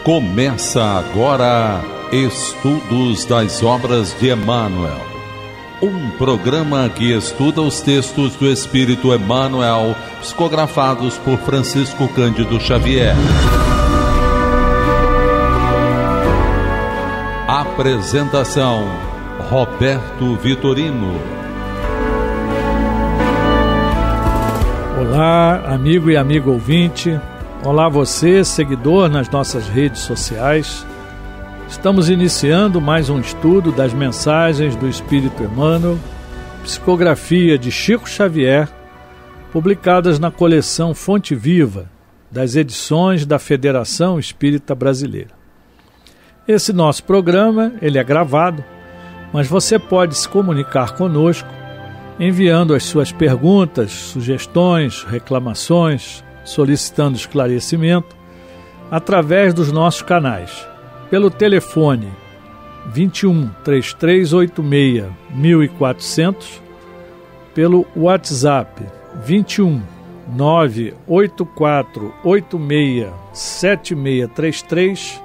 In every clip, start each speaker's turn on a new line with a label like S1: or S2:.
S1: Começa agora Estudos das Obras de Emmanuel, um programa que estuda os textos do Espírito Emmanuel, psicografados por Francisco Cândido Xavier. Apresentação: Roberto Vitorino.
S2: Olá, amigo e amigo ouvinte. Olá você, seguidor nas nossas redes sociais. Estamos iniciando mais um estudo das mensagens do Espírito Emmanuel, psicografia de Chico Xavier, publicadas na coleção Fonte Viva, das edições da Federação Espírita Brasileira. Esse nosso programa, ele é gravado, mas você pode se comunicar conosco enviando as suas perguntas, sugestões, reclamações, solicitando esclarecimento através dos nossos canais, pelo telefone 21 3386 1400, pelo WhatsApp 21 98486 7633,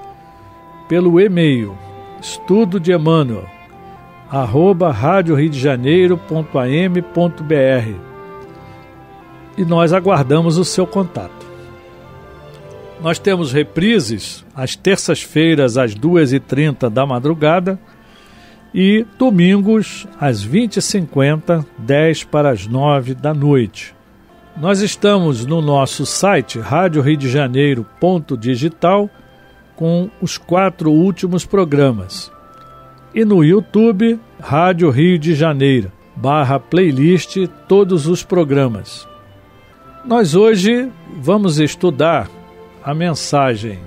S2: pelo e-mail estudodeemmanuel@radioriodejaneiro.am.br, e nós aguardamos o seu contato. Nós temos reprises às terças-feiras às 2h30 da madrugada e domingos às 20h50, 10 para as 9 da noite. Nós estamos no nosso site radioriodejaneiro.digital com os 4 últimos programas, e no YouTube Rádio Rio de Janeiro /playlist todos os programas. Nós hoje vamos estudar a mensagem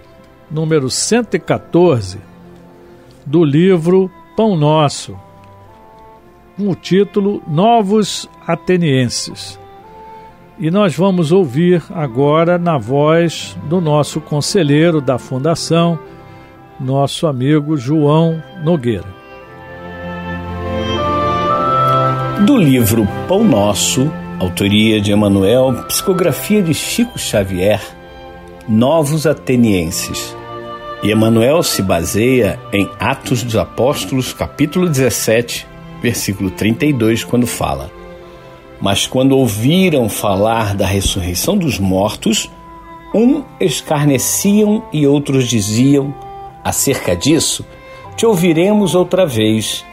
S2: número 114 do livro Pão Nosso, com o título Novos Atenienses. E nós vamos ouvir agora na voz do nosso conselheiro da Fundação, nosso amigo João Nogueira.
S3: Do livro Pão Nosso, autoria de Emmanuel, psicografia de Chico Xavier, Novos Atenienses. E Emmanuel se baseia em Atos dos Apóstolos, capítulo 17, versículo 32, quando fala: Mas quando ouviram falar da ressurreição dos mortos, escarneciam e outros diziam: acerca disso, te ouviremos outra vez.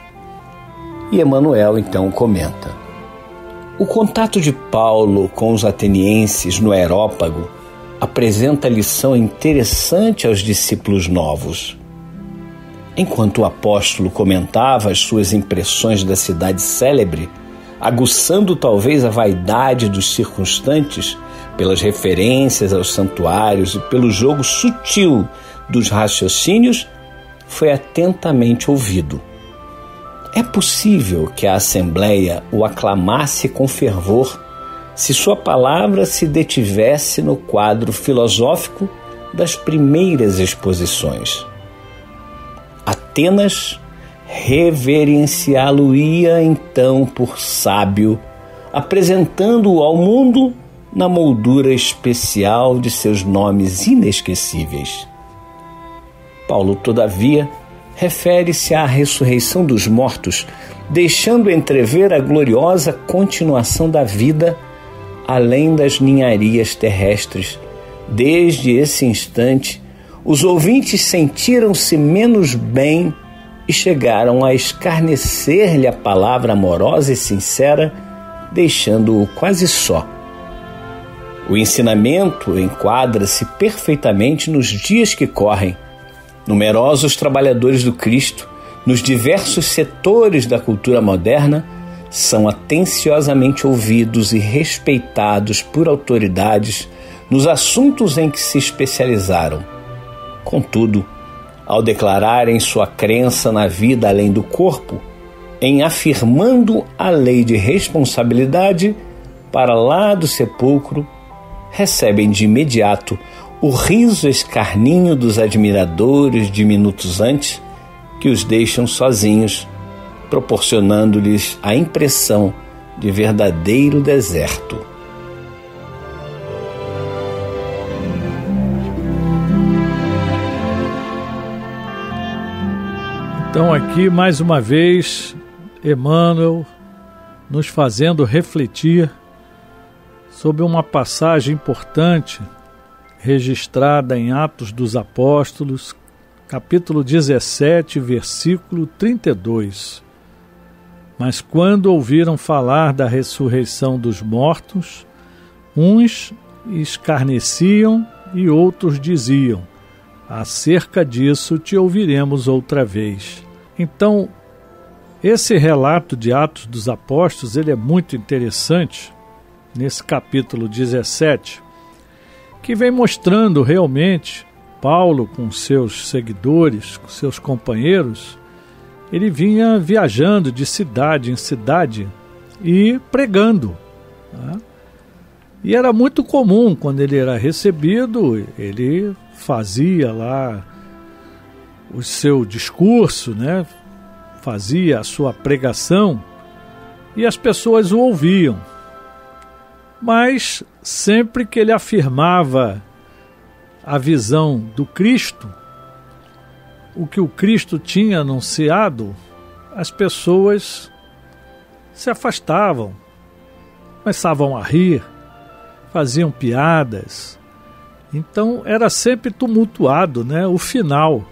S3: E Emmanuel então comenta: o contato de Paulo com os atenienses no Areópago apresenta lição interessante aos discípulos novos. Enquanto o apóstolo comentava as suas impressões da cidade célebre, aguçando talvez a vaidade dos circunstantes pelas referências aos santuários e pelo jogo sutil dos raciocínios, foi atentamente ouvido. É possível que a Assembleia o aclamasse com fervor se sua palavra se detivesse no quadro filosófico das primeiras exposições. Atenas reverenciá-lo-ia então por sábio, apresentando-o ao mundo na moldura especial de seus nomes inesquecíveis. Paulo, todavia, refere-se à ressurreição dos mortos, deixando entrever a gloriosa continuação da vida além das ninharias terrestres. Desde esse instante, os ouvintes sentiram-se menos bem e chegaram a escarnecer-lhe a palavra amorosa e sincera, deixando-o quase só. O ensinamento enquadra-se perfeitamente nos dias que correm. Numerosos trabalhadores do Cristo, nos diversos setores da cultura moderna, são atenciosamente ouvidos e respeitados por autoridades nos assuntos em que se especializaram. Contudo, ao declararem sua crença na vida além do corpo, em afirmando a lei de responsabilidade para lá do sepulcro, recebem de imediato o riso escarninho dos admiradores de minutos antes, que os deixam sozinhos, proporcionando-lhes a impressão de verdadeiro deserto.
S2: Então aqui mais uma vez Emmanuel nos fazendo refletir sobre uma passagem importante registrada em Atos dos Apóstolos, capítulo 17, versículo 32. Mas quando ouviram falar da ressurreição dos mortos, uns escarneciam e outros diziam: acerca disso te ouviremos outra vez. Então, esse relato de Atos dos Apóstolos, ele é muito interessante, nesse capítulo 17, que vem mostrando realmente Paulo com seus seguidores, com seus companheiros, ele vinha viajando de cidade em cidade e pregando, né? E era muito comum, quando ele era recebido, ele fazia lá o seu discurso, né? Fazia a sua pregação e as pessoas o ouviam. Mas sempre que ele afirmava a visão do Cristo, o que o Cristo tinha anunciado, as pessoas se afastavam, começavam a rir, faziam piadas. Então era sempre tumultuado, né, o final.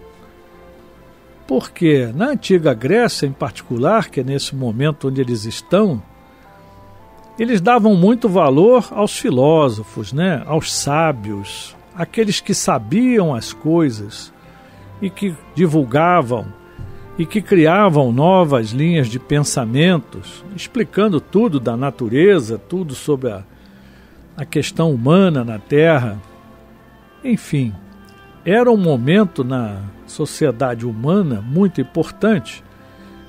S2: Porque na antiga Grécia em particular, que é nesse momento onde eles estão, eles davam muito valor aos filósofos, né, aos sábios, aqueles que sabiam as coisas e que divulgavam e que criavam novas linhas de pensamentos, explicando tudo da natureza, tudo sobre a questão humana na Terra. Enfim, era um momento na sociedade humana muito importante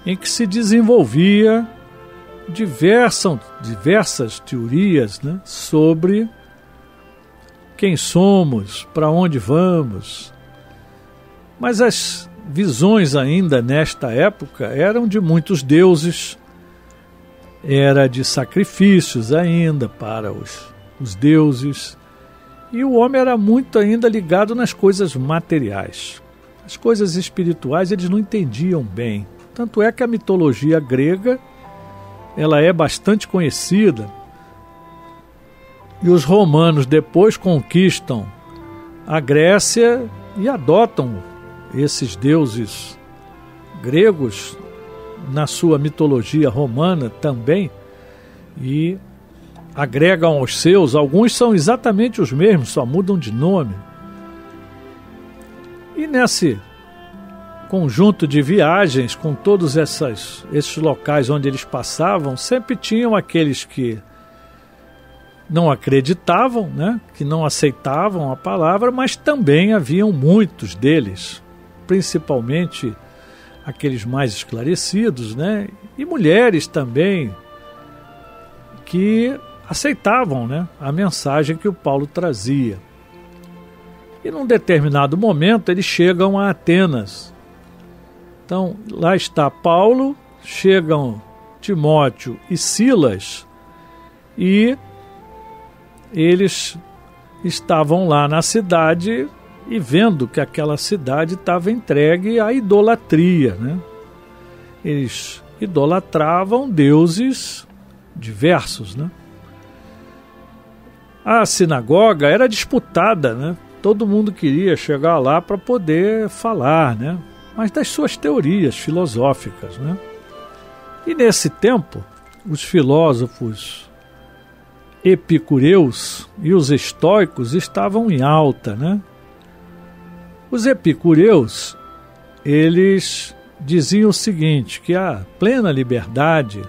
S2: em que se desenvolvia diversas teorias, né, sobre quem somos, para onde vamos. Mas as visões ainda nesta época eram de muitos deuses, era de sacrifícios ainda para os deuses, e o homem era muito ainda ligado nas coisas materiais. As coisas espirituais eles não entendiam bem. Tanto é que a mitologia grega ela é bastante conhecida, e os romanos depois conquistam a Grécia e adotam esses deuses gregos na sua mitologia romana também, e agregam aos seus. Alguns são exatamente os mesmos, só mudam de nome. E nesse conjunto de viagens, com todos esses locais onde eles passavam, sempre tinham aqueles que não acreditavam, né, que não aceitavam a palavra, mas também haviam muitos deles, principalmente aqueles mais esclarecidos, né, e mulheres também, que aceitavam, né, a mensagem que o Paulo trazia. E num determinado momento eles chegam a Atenas. Então lá está Paulo, chegam Timóteo e Silas, e eles estavam lá na cidade e vendo que aquela cidade estava entregue à idolatria, né? Eles idolatravam deuses diversos, né? A sinagoga era disputada, né? Todo mundo queria chegar lá para poder falar, né? Mas das suas teorias filosóficas, né? E nesse tempo, os filósofos epicureus e os estoicos estavam em alta, né? Os epicureus, eles diziam o seguinte, que a plena liberdade,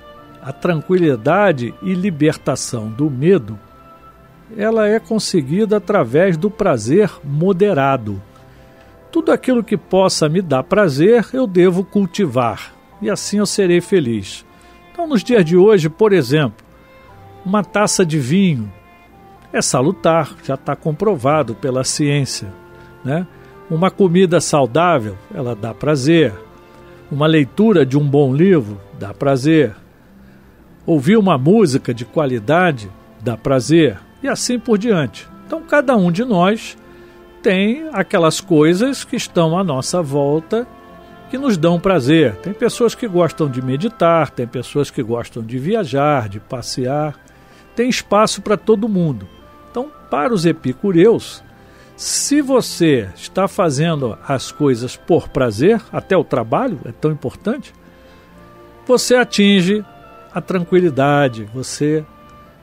S2: a tranquilidade e libertação do medo, ela é conseguida através do prazer moderado. Tudo aquilo que possa me dar prazer, eu devo cultivar, e assim eu serei feliz. Então, nos dias de hoje, por exemplo, uma taça de vinho é salutar, já está comprovado pela ciência, né? Uma comida saudável, ela dá prazer. Uma leitura de um bom livro dá prazer. Ouvir uma música de qualidade dá prazer, e assim por diante. Então, cada um de nós tem aquelas coisas que estão à nossa volta que nos dão prazer. Tem pessoas que gostam de meditar, tem pessoas que gostam de viajar, de passear. Tem espaço para todo mundo. Então, para os epicureus, se você está fazendo as coisas por prazer, até o trabalho é tão importante, você atinge a tranquilidade, você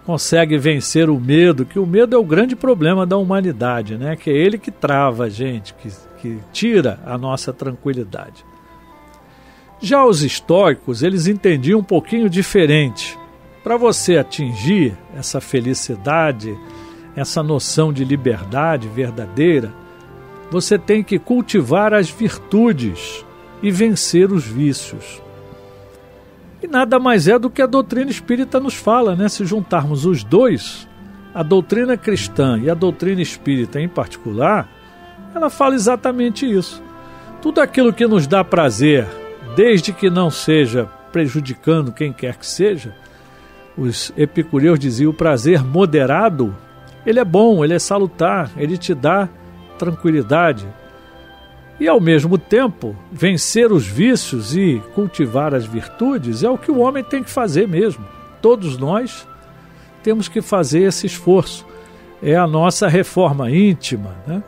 S2: consegue vencer o medo, que o medo é o grande problema da humanidade, né? Que é ele que trava a gente, que tira a nossa tranquilidade. Já os estoicos, eles entendiam um pouquinho diferente. Para você atingir essa felicidade, essa noção de liberdade verdadeira, você tem que cultivar as virtudes e vencer os vícios. E nada mais é do que a doutrina espírita nos fala, né? Se juntarmos os dois, a doutrina cristã e a doutrina espírita em particular, ela fala exatamente isso. Tudo aquilo que nos dá prazer, desde que não seja prejudicando quem quer que seja, os epicureus diziam, o prazer moderado, ele é bom, ele é salutar, ele te dá tranquilidade. E ao mesmo tempo, vencer os vícios e cultivar as virtudes é o que o homem tem que fazer mesmo. Todos nós temos que fazer esse esforço. É a nossa reforma íntima, né?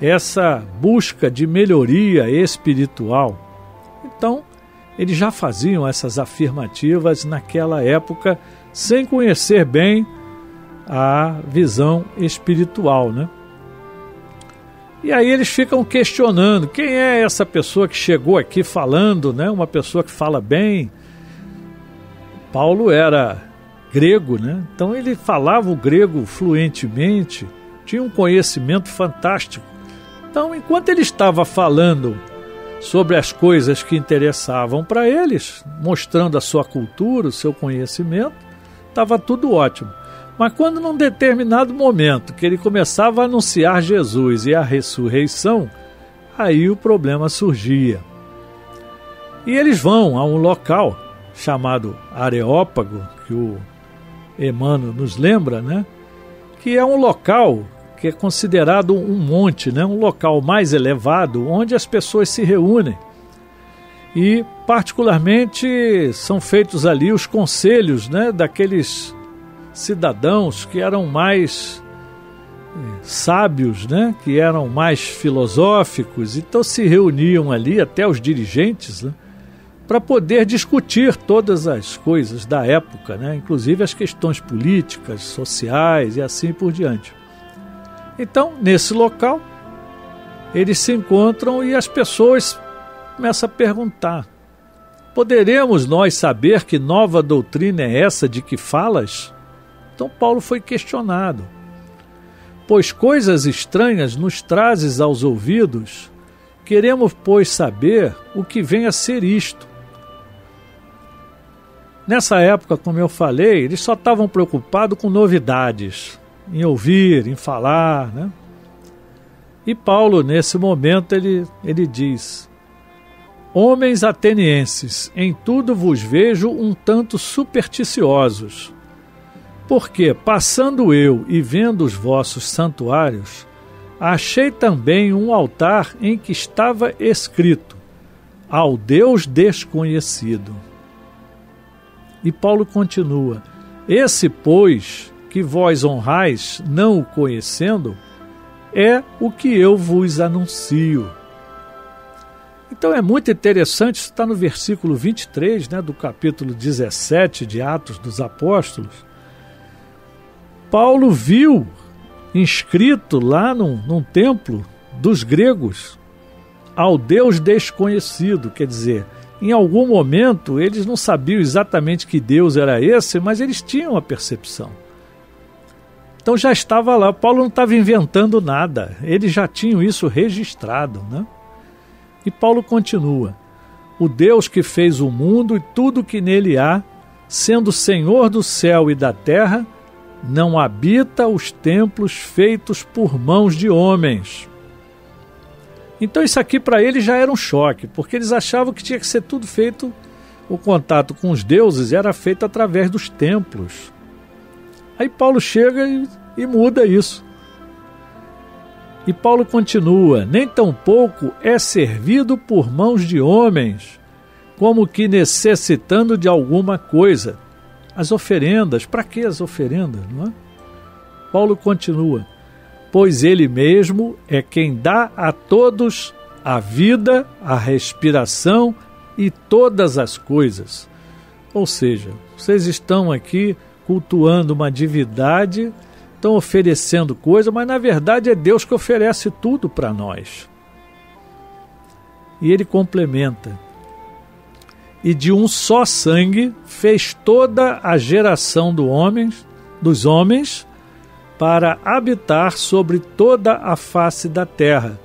S2: Essa busca de melhoria espiritual. Então, eles já faziam essas afirmativas naquela época, sem conhecer bem a visão espiritual, né? E aí eles ficam questionando, quem é essa pessoa que chegou aqui falando, né? Uma pessoa que fala bem. Paulo era grego, né? Então ele falava o grego fluentemente, tinha um conhecimento fantástico. Então, enquanto ele estava falando sobre as coisas que interessavam para eles, mostrando a sua cultura, o seu conhecimento, estava tudo ótimo. Mas quando num determinado momento que ele começava a anunciar Jesus e a ressurreição, aí o problema surgia. E eles vão a um local chamado Areópago, que o Emmanuel nos lembra, né? Que é um local que é considerado um monte, né? Um local mais elevado, onde as pessoas se reúnem. E, particularmente, são feitos ali os conselhos, né? Daqueles cidadãos que eram mais sábios, né? Que eram mais filosóficos, então se reuniam ali, até os dirigentes, né? Para poder discutir todas as coisas da época, né? Inclusive as questões políticas, sociais e assim por diante. Então, nesse local, eles se encontram e as pessoas começam a perguntar: poderemos nós saber que nova doutrina é essa de que falas? Então Paulo foi questionado. Pois coisas estranhas nos trazes aos ouvidos, queremos, pois, saber o que vem a ser isto. Nessa época, como eu falei, eles só estavam preocupados com novidades, em ouvir, em falar, né? E Paulo, nesse momento, ele diz: homens atenienses, em tudo vos vejo um tanto supersticiosos, porque, passando eu e vendo os vossos santuários, achei também um altar em que estava escrito: ao Deus desconhecido. E Paulo continua: esse, pois, que vós honrais, não o conhecendo, é o que eu vos anuncio. Então é muito interessante, isso está no versículo 23, né, do capítulo 17 de Atos dos Apóstolos. Paulo viu inscrito lá num templo dos gregos, ao Deus desconhecido, quer dizer, em algum momento eles não sabiam exatamente que Deus era esse, mas eles tinham a percepção. Então já estava lá, Paulo não estava inventando nada, eles já tinham isso registrado, né? E Paulo continua: o Deus que fez o mundo e tudo que nele há, sendo Senhor do céu e da terra, não habita os templos feitos por mãos de homens. Então isso aqui para eles já era um choque, porque eles achavam que tinha que ser tudo feito, o contato com os deuses era feito através dos templos. Aí Paulo chega e muda isso. E Paulo continua: nem tampouco é servido por mãos de homens, como que necessitando de alguma coisa. As oferendas, para que as oferendas, não é? Paulo continua: pois ele mesmo é quem dá a todos a vida, a respiração e todas as coisas. Ou seja, vocês estão aqui cultuando uma divindade, estão oferecendo coisa, mas na verdade é Deus que oferece tudo para nós. E ele complementa: e de um só sangue fez toda a geração dos homens para habitar sobre toda a face da terra,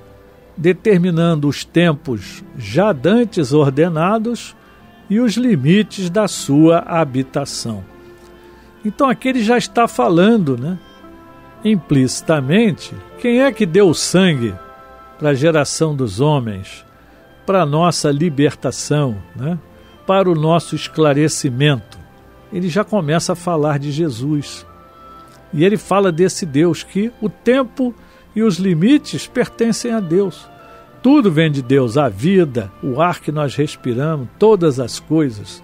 S2: determinando os tempos já dantes ordenados e os limites da sua habitação. Então aqui ele já está falando, né, implicitamente, quem é que deu o sangue para a geração dos homens, para a nossa libertação, né, para o nosso esclarecimento. Ele já começa a falar de Jesus. E ele fala desse Deus que o tempo e os limites pertencem a Deus. Tudo vem de Deus, a vida, o ar que nós respiramos, todas as coisas.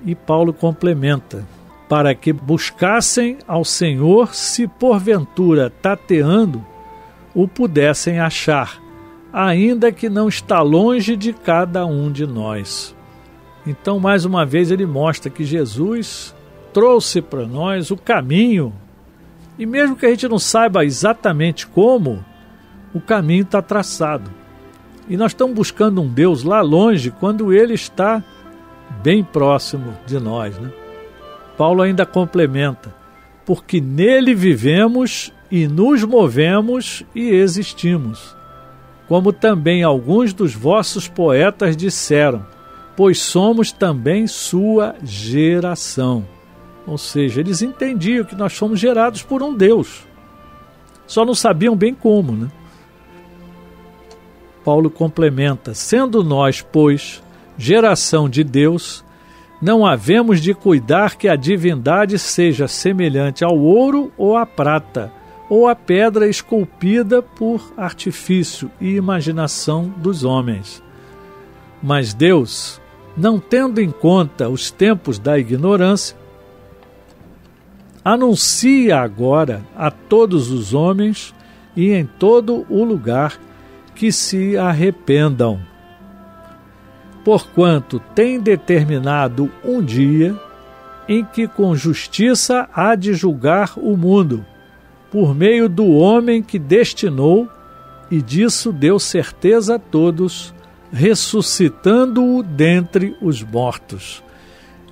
S2: E Paulo complementa: para que buscassem ao Senhor, se porventura tateando, o pudessem achar, ainda que não está longe de cada um de nós. Então, mais uma vez, ele mostra que Jesus trouxe para nós o caminho, e mesmo que a gente não saiba exatamente como, o caminho está traçado. E nós estamos buscando um Deus lá longe, quando ele está bem próximo de nós, né? Paulo ainda complementa: porque nele vivemos e nos movemos e existimos, como também alguns dos vossos poetas disseram, pois somos também sua geração. Ou seja, eles entendiam que nós somos gerados por um Deus. Só não sabiam bem como, né? Paulo complementa: sendo nós, pois, geração de Deus, não havemos de cuidar que a divindade seja semelhante ao ouro ou à prata, ou à pedra esculpida por artifício e imaginação dos homens. Mas Deus, não tendo em conta os tempos da ignorância, anuncia agora a todos os homens e em todo o lugar que se arrependam. Porquanto tem determinado um dia em que com justiça há de julgar o mundo, por meio do homem que destinou, e disso deu certeza a todos, ressuscitando-o dentre os mortos.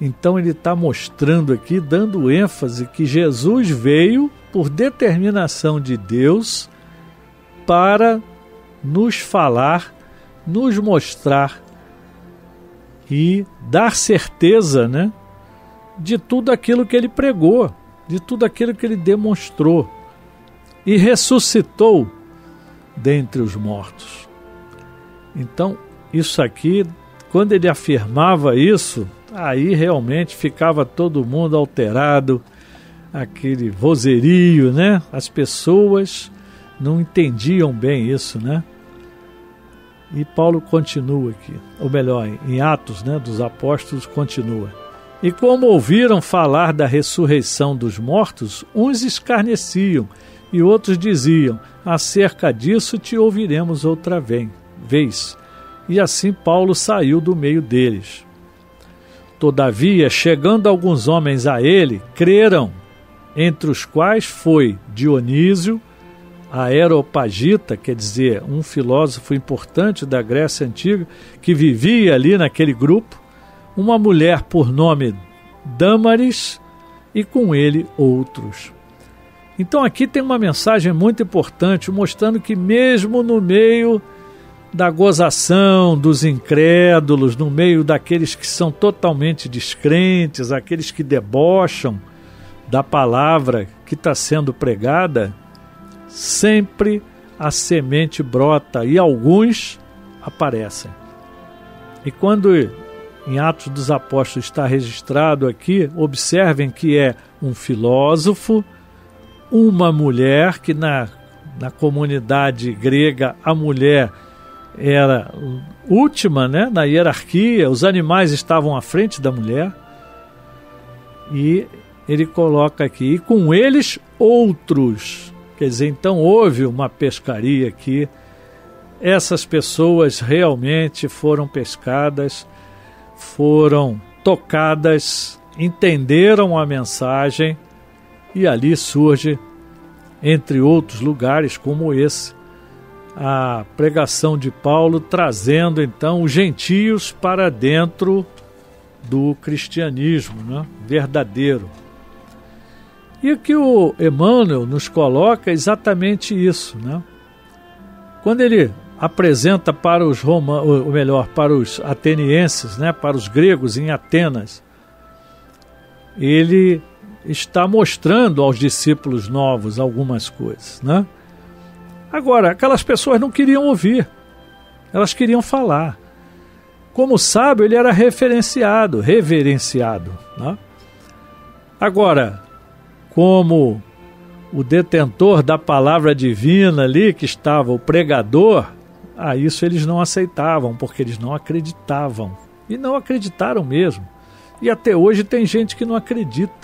S2: Então ele está mostrando aqui, dando ênfase, que Jesus veio por determinação de Deus para nos falar, nos mostrar e dar certeza, né, de tudo aquilo que ele pregou, de tudo aquilo que ele demonstrou, e ressuscitou dentre os mortos. Então, isso aqui, quando ele afirmava isso, aí realmente ficava todo mundo alterado, aquele vozerio, né? As pessoas não entendiam bem isso, né? E Paulo continua aqui, ou melhor, em Atos, né, dos Apóstolos, continua: e como ouviram falar da ressurreição dos mortos, uns escarneciam e outros diziam: acerca disso te ouviremos outra vez. E assim Paulo saiu do meio deles. Todavia, chegando alguns homens a ele, creram, entre os quais foi Dionísio, Areopagita, quer dizer, um filósofo importante da Grécia Antiga, que vivia ali naquele grupo, uma mulher por nome Dâmaris, e com ele outros. Então aqui tem uma mensagem muito importante, mostrando que mesmo no meio da gozação dos incrédulos, no meio daqueles que são totalmente descrentes, aqueles que debocham da palavra que está sendo pregada, sempre a semente brota e alguns aparecem. E quando em Atos dos Apóstolos está registrado aqui, observem que é um filósofo, uma mulher que na na comunidade grega, a mulher era última, né, na hierarquia, os animais estavam à frente da mulher. E ele coloca aqui, e com eles outros. Quer dizer, então houve uma pescaria aqui. Essas pessoas realmente foram pescadas, foram tocadas, entenderam a mensagem, e ali surge, entre outros lugares como esse, a pregação de Paulo, trazendo então os gentios para dentro do cristianismo, né, verdadeiro. E aqui o Emmanuel nos coloca exatamente isso, né? Quando ele apresenta para os para os atenienses, né, para os gregos em Atenas, ele está mostrando aos discípulos novos algumas coisas, né? Agora, aquelas pessoas não queriam ouvir, elas queriam falar. Como sábio, ele era reverenciado, né? Agora, como o detentor da palavra divina ali, que estava o pregador, isso eles não aceitavam, porque eles não acreditavam. E não acreditaram mesmo. E até hoje tem gente que não acredita.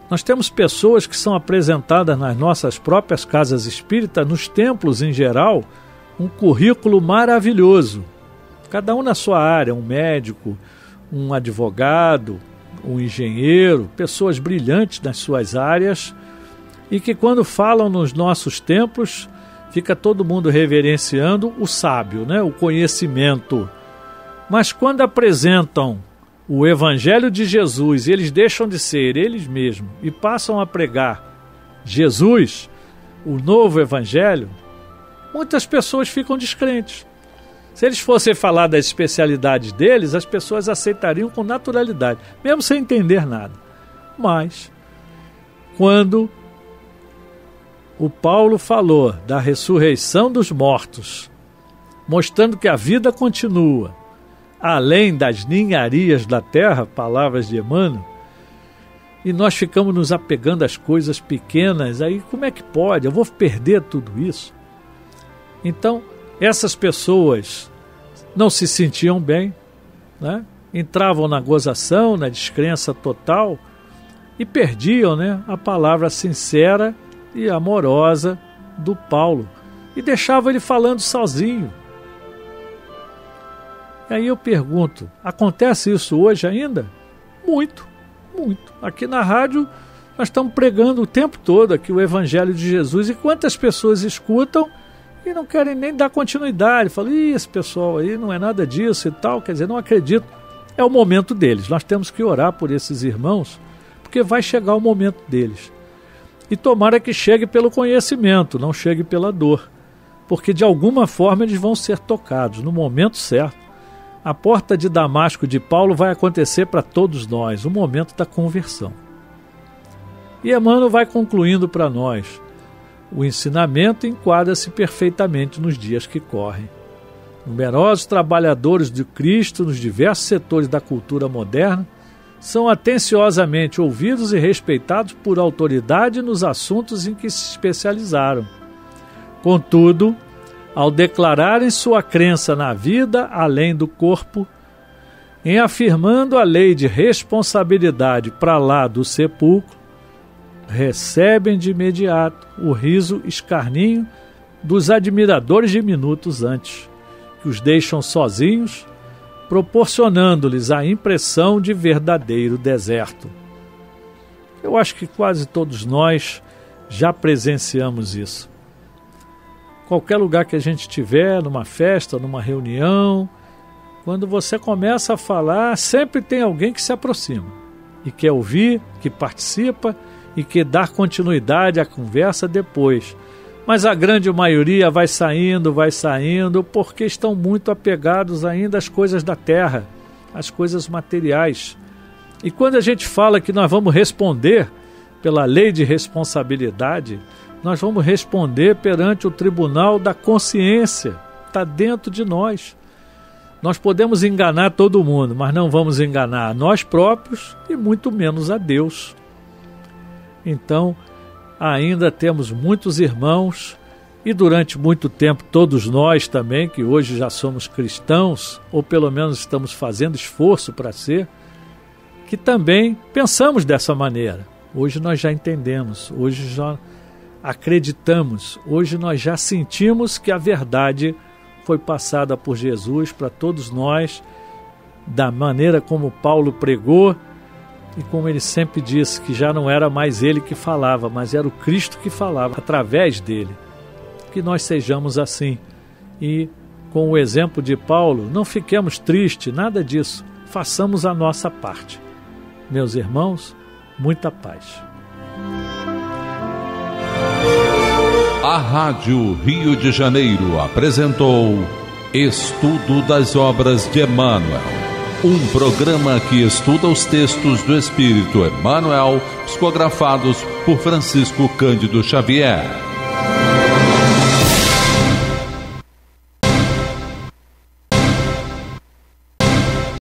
S2: Nós temos pessoas que são apresentadas nas nossas próprias casas espíritas, nos templos em geral, um currículo maravilhoso. Cada um na sua área, um médico, um advogado, um engenheiro, pessoas brilhantes nas suas áreas, e que quando falam nos nossos templos, fica todo mundo reverenciando o sábio, né? O conhecimento. Mas quando apresentam o Evangelho de Jesus, eles deixam de ser eles mesmos e passam a pregar Jesus, o novo Evangelho, muitas pessoas ficam descrentes. Se eles fossem falar das especialidades deles, as pessoas aceitariam com naturalidade, mesmo sem entender nada. Mas, quando o Paulo falou da ressurreição dos mortos, mostrando que a vida continua, além das ninharias da terra, palavras de Emmanuel, e nós ficamos nos apegando às coisas pequenas, aí como é que pode? Eu vou perder tudo isso? Então, essas pessoas não se sentiam bem, né? Entravam na gozação, na descrença total, e perdiam, né, a palavra sincera e amorosa do Paulo, e deixavam ele falando sozinho. E aí eu pergunto, acontece isso hoje ainda? Muito, muito. Aqui na rádio nós estamos pregando o tempo todo aqui o Evangelho de Jesus, e quantas pessoas escutam e não querem nem dar continuidade, falam, esse pessoal aí não é nada disso e tal, quer dizer, não acredito. É o momento deles, nós temos que orar por esses irmãos, porque vai chegar o momento deles. E tomara que chegue pelo conhecimento, não chegue pela dor, porque de alguma forma eles vão ser tocados no momento certo. A porta de Damasco de Paulo vai acontecer para todos nós, o momento da conversão. E Emmanuel vai concluindo para nós. O ensinamento enquadra-se perfeitamente nos dias que correm. Numerosos trabalhadores de Cristo nos diversos setores da cultura moderna são atenciosamente ouvidos e respeitados por autoridade nos assuntos em que se especializaram. Contudo, ao declararem sua crença na vida além do corpo, em afirmando a lei de responsabilidade para lá do sepulcro, recebem de imediato o riso escarninho dos admiradores de minutos antes, que os deixam sozinhos, proporcionando-lhes a impressão de verdadeiro deserto. Eu acho que quase todos nós já presenciamos isso. Qualquer lugar que a gente estiver, numa festa, numa reunião, quando você começa a falar, sempre tem alguém que se aproxima e quer ouvir, que participa e quer dar continuidade à conversa depois. Mas a grande maioria vai saindo, porque estão muito apegados ainda às coisas da terra, às coisas materiais. E quando a gente fala que nós vamos responder pela lei de responsabilidade, nós vamos responder perante o tribunal da consciência, está dentro de nós. Nós podemos enganar todo mundo, mas não vamos enganar a nós próprios e muito menos a Deus. Então, ainda temos muitos irmãos, e durante muito tempo todos nós também, que hoje já somos cristãos, ou pelo menos estamos fazendo esforço para ser, que também pensamos dessa maneira. Hoje nós já entendemos, hoje já acreditamos, hoje nós já sentimos que a verdade foi passada por Jesus para todos nós, da maneira como Paulo pregou, e como ele sempre disse, que já não era mais ele que falava, mas era o Cristo que falava através dele. Que nós sejamos assim. E com o exemplo de Paulo, não fiquemos tristes, nada disso. Façamos a nossa parte. Meus irmãos, muita paz.
S1: A Rádio Rio de Janeiro apresentou Estudo das Obras de Emmanuel, um programa que estuda os textos do Espírito Emmanuel, psicografados por Francisco Cândido Xavier.